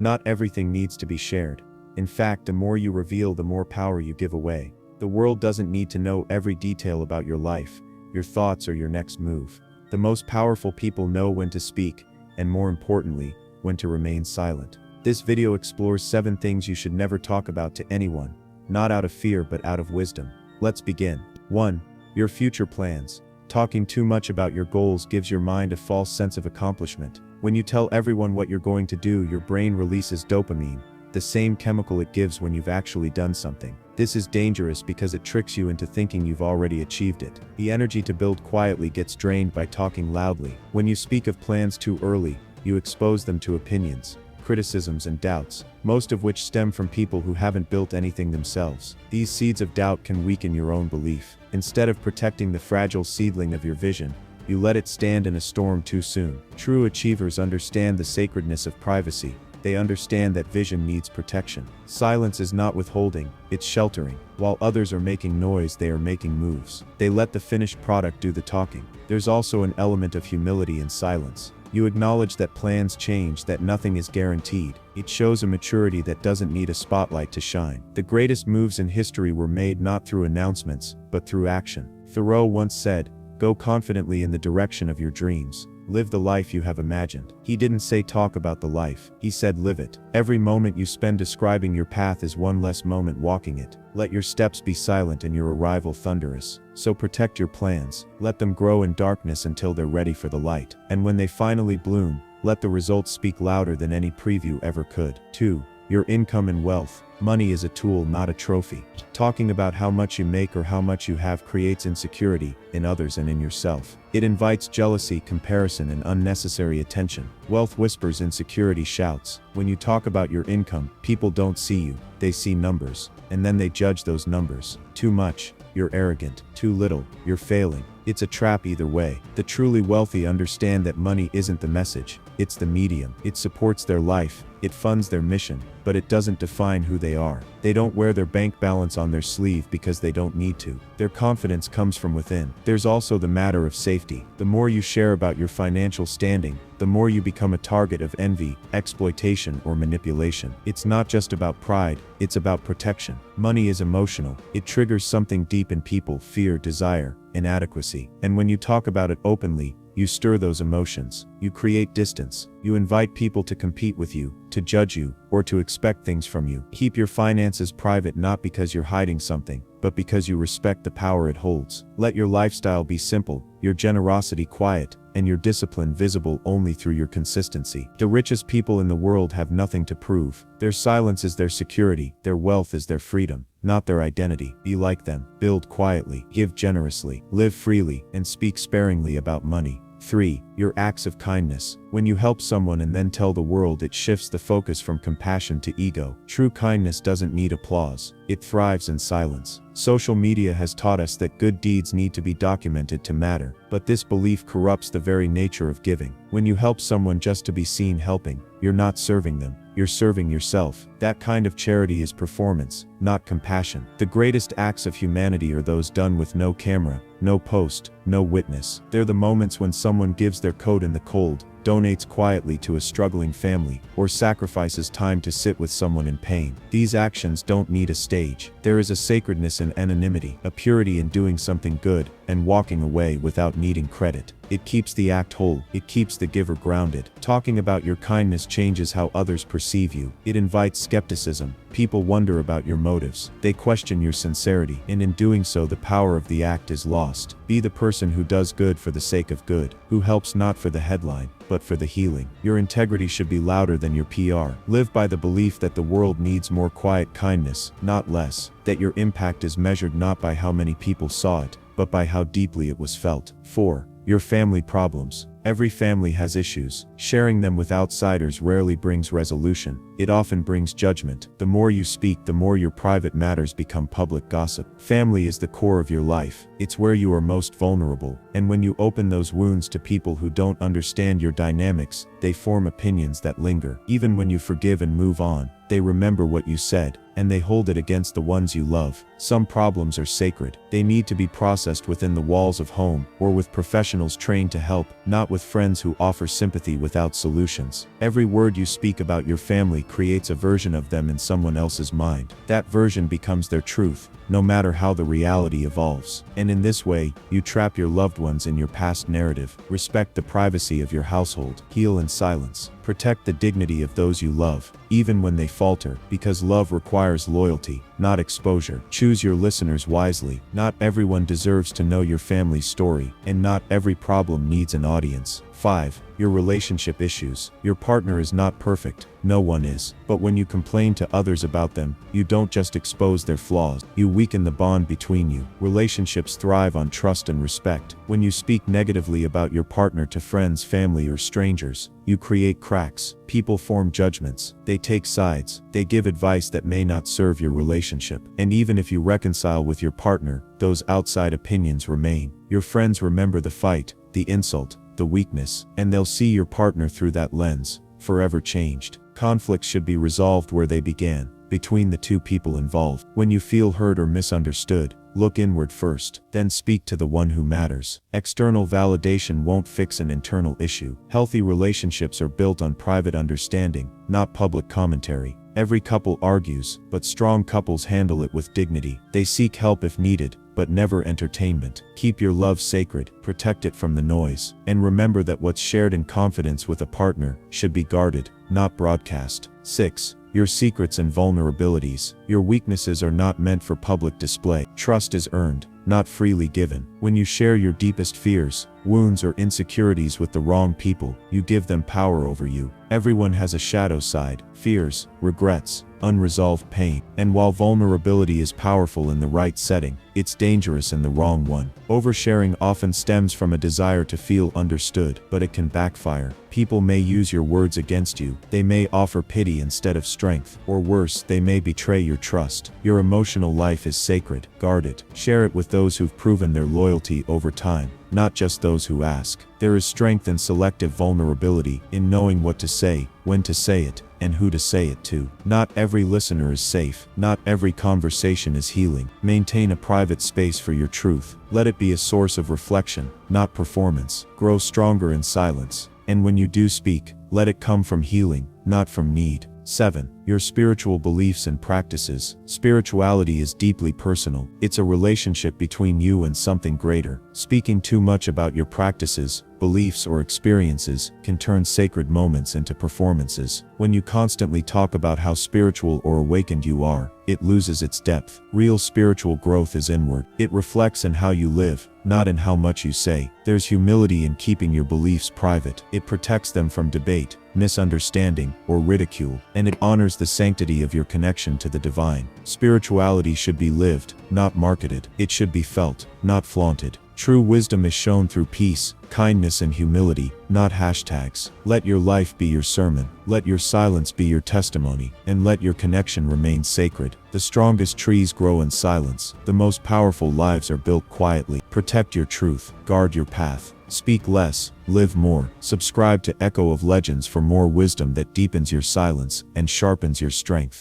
Not everything needs to be shared. In fact, the more you reveal, the more power you give away. The world doesn't need to know every detail about your life, your thoughts, or your next move. The most powerful people know when to speak, and more importantly, when to remain silent. This video explores 7 things you should never talk about to anyone, not out of fear but out of wisdom. Let's begin. 1. Your future plans. Talking too much about your goals gives your mind a false sense of accomplishment. When you tell everyone what you're going to do, your brain releases dopamine, the same chemical it gives when you've actually done something. This is dangerous because it tricks you into thinking you've already achieved it. The energy to build quietly gets drained by talking loudly. When you speak of plans too early, you expose them to opinions, criticisms, and doubts, most of which stem from people who haven't built anything themselves. These seeds of doubt can weaken your own belief. Instead of protecting the fragile seedling of your vision, you let it stand in a storm too soon. True achievers understand the sacredness of privacy. They understand that vision needs protection. Silence is not withholding, it's sheltering. While others are making noise, they are making moves. They let the finished product do the talking. There's also an element of humility in silence. You acknowledge that plans change, that nothing is guaranteed. It shows a maturity that doesn't need a spotlight to shine. The greatest moves in history were made not through announcements, but through action. Thoreau once said, "Go confidently in the direction of your dreams. Live the life you have imagined." He didn't say talk about the life, he said live it. Every moment you spend describing your path is one less moment walking it. Let your steps be silent and your arrival thunderous. So protect your plans, let them grow in darkness until they're ready for the light. And when they finally bloom, let the results speak louder than any preview ever could. 2. Your income and wealth. Money is a tool, not a trophy. Talking about how much you make or how much you have creates insecurity in others and in yourself. It invites jealousy, comparison, and unnecessary attention. Wealth whispers, insecurity shouts. When you talk about your income, people don't see you, they see numbers, and then they judge those numbers. Too much, you're arrogant. Too little, you're failing. It's a trap either way. The truly wealthy understand that money isn't the message, it's the medium. It supports their life, it funds their mission, but it doesn't define who they are. They don't wear their bank balance on their sleeve because they don't need to. Their confidence comes from within. There's also the matter of safety. The more you share about your financial standing, the more you become a target of envy, exploitation, or manipulation. It's not just about pride, it's about protection. Money is emotional. It triggers something deep in people: fear, desire, inadequacy. And when you talk about it openly, you stir those emotions. You create distance. You invite people to compete with you, to judge you, or to expect things from you. Keep your finances private, not because you're hiding something, but because you respect the power it holds. Let your lifestyle be simple, your generosity quiet, and your discipline visible only through your consistency. The richest people in the world have nothing to prove. Their silence is their security, their wealth is their freedom, not their identity. Be like them, build quietly, give generously, live freely, and speak sparingly about money. 3. Your acts of kindness. When you help someone and then tell the world, it shifts the focus from compassion to ego. True kindness doesn't need applause. It thrives in silence. Social media has taught us that good deeds need to be documented to matter, but this belief corrupts the very nature of giving. When you help someone just to be seen helping, you're not serving them, you're serving yourself. That kind of charity is performance, not compassion. The greatest acts of humanity are those done with no camera, no post, no witness. They're the moments when someone gives their coat in the cold, donates quietly to a struggling family, or sacrifices time to sit with someone in pain. These actions don't need a stage. There is a sacredness in anonymity, a purity in doing something good, and walking away without needing credit. It keeps the act whole, it keeps the giver grounded. Talking about your kindness changes how others perceive you. It invites skepticism. People wonder about your motives. They question your sincerity, and in doing so, the power of the act is lost. Be the person who does good for the sake of good, who helps not for the headline, but for the healing. Your integrity should be louder than your PR. Live by the belief that the world needs more quiet kindness, not less. That your impact is measured not by how many people saw it, but by how deeply it was felt. 4. Your family problems. Every family has issues. Sharing them with outsiders rarely brings resolution. It often brings judgment. The more you speak, the more your private matters become public gossip. Family is the core of your life. It's where you are most vulnerable. And when you open those wounds to people who don't understand your dynamics, they form opinions that linger. Even when you forgive and move on, they remember what you said, and they hold it against the ones you love. Some problems are sacred. They need to be processed within the walls of home, or with professionals trained to help, not with friends who offer sympathy without solutions. Every word you speak about your family creates a version of them in someone else's mind. That version becomes their truth, no matter how the reality evolves. And in this way, you trap your loved ones in your past narrative. Respect the privacy of your household. Heal in silence. Protect the dignity of those you love, even when they falter, because love requires loyalty, not exposure. Choose your listeners wisely. Not everyone deserves to know your family's story, and not every problem needs an audience. 5. Your relationship issues. Your partner is not perfect. No one is. But when you complain to others about them, you don't just expose their flaws, you weaken the bond between you. Relationships thrive on trust and respect. When you speak negatively about your partner to friends, family, or strangers, you create cracks. People form judgments. They take sides. They give advice that may not serve your relationship. And even if you reconcile with your partner, those outside opinions remain. Your friends remember the fight, the insult, the weakness, and they'll see your partner through that lens, forever changed. Conflicts should be resolved where they began, between the two people involved. When you feel hurt or misunderstood, look inward first, then speak to the one who matters. External validation won't fix an internal issue. Healthy relationships are built on private understanding, not public commentary. Every couple argues, but strong couples handle it with dignity. They seek help if needed, but never entertainment. Keep your love sacred, protect it from the noise, and remember that what's shared in confidence with a partner should be guarded, not broadcast. 6. Your secrets and vulnerabilities. Your weaknesses are not meant for public display. Trust is earned, not freely given. When you share your deepest fears, wounds, or insecurities with the wrong people, you give them power over you. Everyone has a shadow side, fears, regrets, unresolved pain. And while vulnerability is powerful in the right setting, it's dangerous in the wrong one. Oversharing often stems from a desire to feel understood, but it can backfire. People may use your words against you. They may offer pity instead of strength. Or worse, they may betray your trust. Your emotional life is sacred. Guard it. Share it with those who've proven their loyalty over time, not just those who ask. There is strength in selective vulnerability, in knowing what to say, when to say it, and who to say it to. Not every listener is safe. Not every conversation is healing. Maintain a private space for your truth. Let it be a source of reflection, not performance. Grow stronger in silence. And when you do speak, let it come from healing, not from need. 7. Your spiritual beliefs and practices. Spirituality is deeply personal. It's a relationship between you and something greater. Speaking too much about your practices, beliefs, or experiences can turn sacred moments into performances. When you constantly talk about how spiritual or awakened you are, it loses its depth. Real spiritual growth is inward. It reflects in how you live, not in how much you say. There's humility in keeping your beliefs private. It protects them from debate, misunderstanding, or ridicule, and it honors the sanctity of your connection to the divine. Spirituality should be lived, not marketed. It should be felt, not flaunted. True wisdom is shown through peace, kindness, and humility, not hashtags. Let your life be your sermon. Let your silence be your testimony, and let your connection remain sacred. The strongest trees grow in silence. The most powerful lives are built quietly. Protect your truth. Guard your path. Speak less, live more. Subscribe to Echo of Legends for more wisdom that deepens your silence and sharpens your strength.